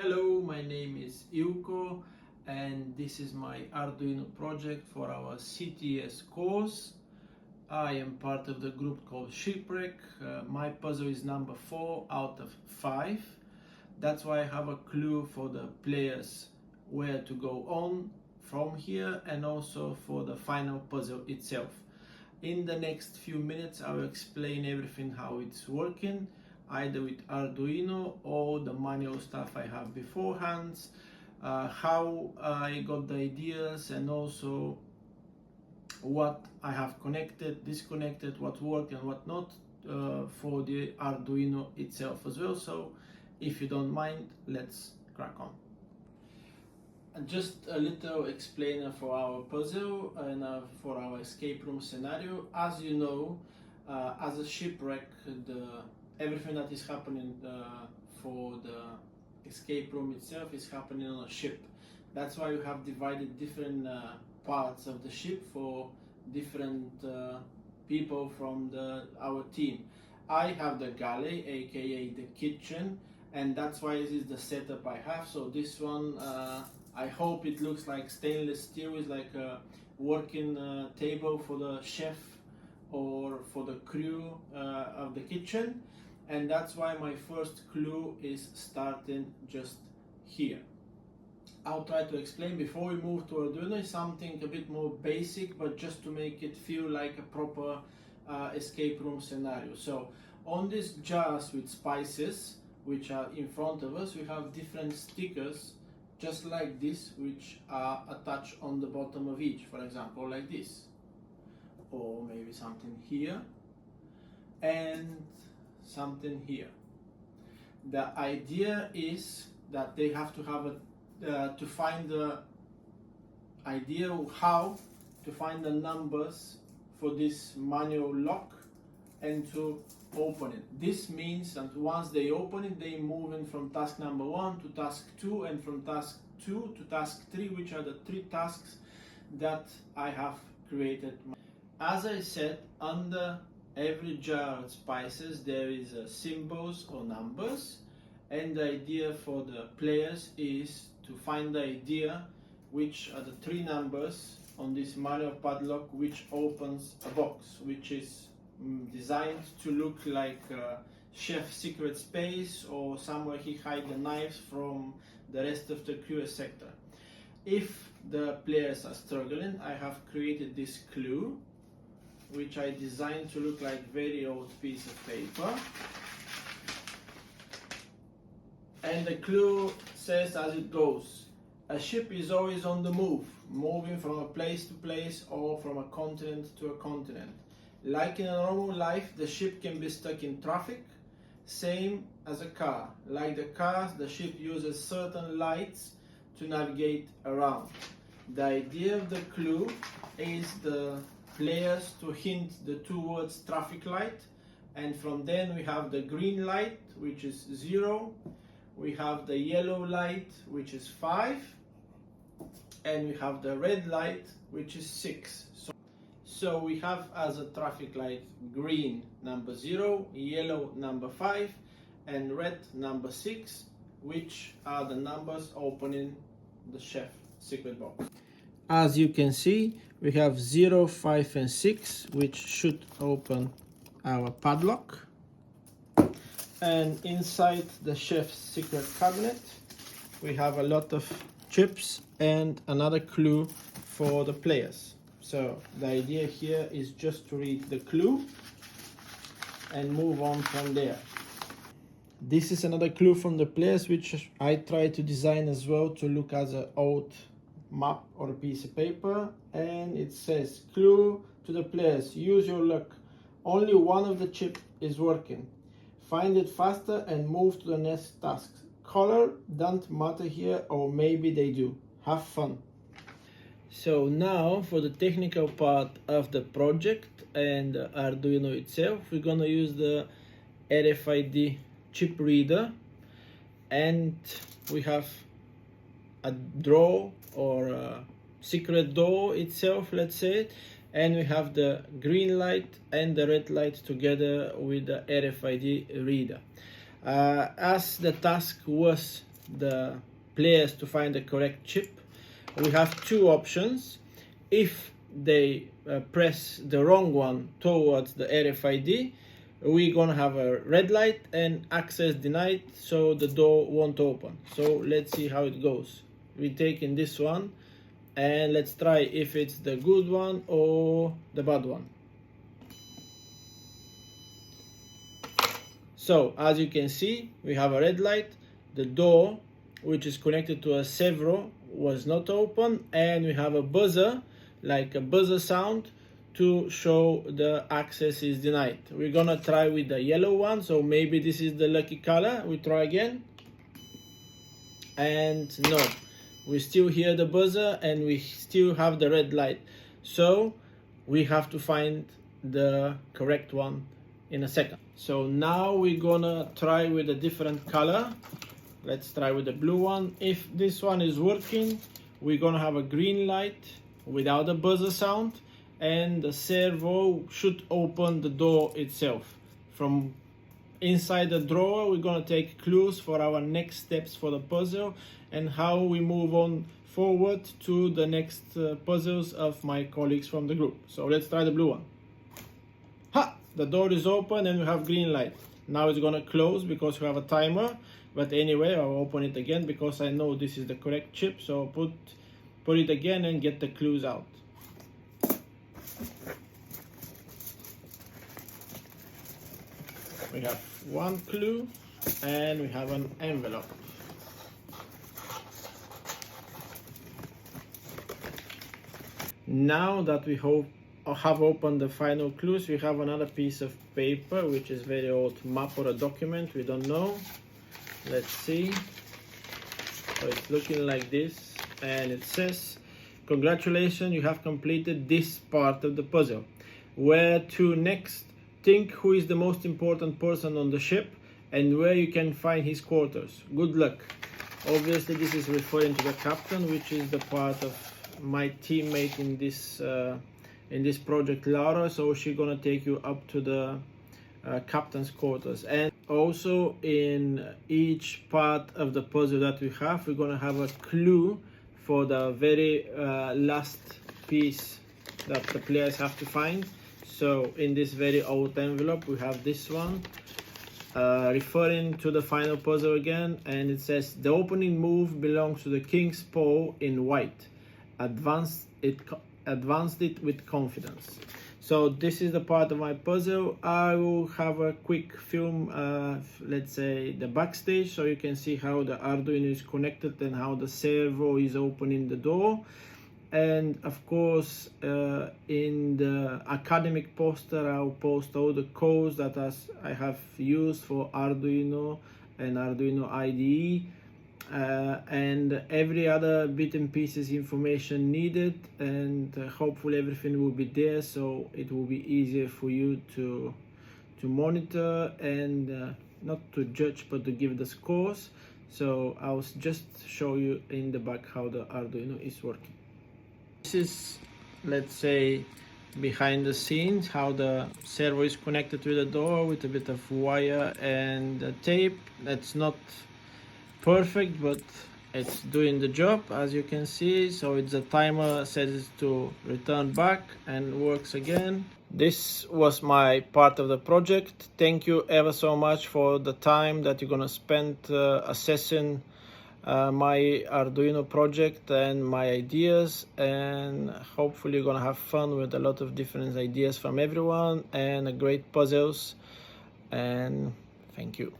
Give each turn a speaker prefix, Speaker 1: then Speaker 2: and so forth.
Speaker 1: Hello, my name is Ilko and this is my Arduino project for our CTS course. I am part of the group called Shipwreck. My puzzle is number 4 out of 5. That's why I have a clue for the players where to go on from here and also for the final puzzle itself. In the next few minutes I will explain everything how it's working, either with Arduino or the manual stuff I have beforehand, how I got the ideas and also what I have connected, disconnected, what worked and what not for the Arduino itself as well. So if you don't mind, let's crack on. Just a little explainer for our puzzle and for our escape room scenario. As you know, as a shipwreck, everything that is happening for the escape room itself is happening on a ship. That's why we have divided different parts of the ship for different people from our team. I have the galley, aka the kitchen, and that's why this is the setup I have. So this one, I hope it looks like stainless steel, is like a working table for the chef or for the crew of the kitchen, and that's why my first clue is starting just here. I'll try to explain before we move to Arduino something a bit more basic, but just to make it feel like a proper escape room scenario. So on these jars with spices which are in front of us, we have different stickers just like this, which are attached on the bottom of each, for example like this, or maybe something here and something here. The idea is that they have to have to find the idea of how to find the numbers for this manual lock and to open it. This means that once they open it, they move in from task number 1 to task 2 and from task 2 to task 3, which are the 3 tasks that I have created. As I said, under every jar of spices there is symbols or numbers, and the idea for the players is to find the idea which are the 3 numbers on this manual padlock which opens a box, which is designed to look like a chef's secret space or somewhere he hides the knives from the rest of the crew, etc. If the players are struggling, I have created this clue which I designed to look like very old piece of paper, and the clue says as it goes: a ship is always on the move, moving from a place to place or from a continent to a continent. Like in a normal life, the ship can be stuck in traffic, same as a car. Like the cars, the ship uses certain lights to navigate around. The idea of the clue is the players to hint the 2 words traffic light, and from then we have the green light, which is 0, we have the yellow light, which is 5, and we have the red light, which is 6. So we have as a traffic light green number 0, yellow number 5, and red number 6, which are the numbers opening the chef secret box. As you can see, we have 0, 5 and 6, which should open our padlock. And inside the chef's secret cabinet we have a lot of chips and another clue for the players. So the idea here is just to read the clue and move on from there. This is another clue from the players, which I try to design as well to look as an old map or a piece of paper, and it says: clue to the players, use your luck, only one of the chip is working, find it faster and move to the next task. Color don't matter here, or maybe they do. Have fun. So now for the technical part of the project and Arduino itself, we're gonna use the RFID chip reader, and we have a draw or a secret door itself, let's say, and we have the green light and the red light together with the RFID reader. As the task was the players to find the correct chip, we have two options. If they press the wrong one towards the RFID, we're gonna have a red light and access denied, so the door won't open. So let's see how it goes. We're taking this one and let's try if it's the good one or the bad one. So as you can see, we have a red light. The door, which is connected to a servo, was not open, and we have a buzzer, like a buzzer sound, to show the access is denied. We're gonna try with the yellow one, so maybe this is the lucky color. We try again, and no, we still hear the buzzer and we still have the red light. So we have to find the correct one in a second. So now we're gonna try with a different color. Let's try with the blue one. If this one is working, we're gonna have a green light without a buzzer sound, and the servo should open the door itself. From inside the drawer, we're gonna take clues for our next steps for the puzzle and how we move on forward to the next puzzles of my colleagues from the group. So let's try the blue one. Ha! The door is open and we have green light. Now it's gonna close because we have a timer, but anyway, I'll open it again because I know this is the correct chip. So put it again and get the clues out. We have one clue and we have an envelope. Now that we have opened the final clues, we have another piece of paper, which is very old map or a document, we don't know. Let's see. So it's looking like this, and it says, congratulations, you have completed this part of the puzzle. Where to next? Think who is the most important person on the ship and where you can find his quarters. Good luck. Obviously this is referring to the captain, which is the part of my teammate in this project, Laura. So she's gonna take you up to the captain's quarters. And also in each part of the puzzle that we have, we're gonna have a clue for the very last piece that the players have to find. So in this very old envelope, we have this one, referring to the final puzzle again, and it says the opening move belongs to the king's paw in white. Advanced it with confidence. So this is the part of my puzzle. I will have a quick film, let's say the backstage, so you can see how the Arduino is connected and how the servo is opening the door. And of course, in the academic poster, I'll post all the codes that I have used for Arduino and Arduino IDE, and every other bit and pieces information needed, and hopefully everything will be there, so it will be easier for you to monitor and not to judge but to give the scores. So I'll just show you in the back how the Arduino is working. This is, let's say, behind the scenes, how the servo is connected to the door with a bit of wire and tape. That's not perfect, but it's doing the job, as you can see. So it's a timer, sets it to return back and works again. This was my part of the project. Thank you ever so much for the time that you're gonna spend assessing my Arduino project and my ideas, and hopefully you're gonna have fun with a lot of different ideas from everyone and great puzzles, and thank you.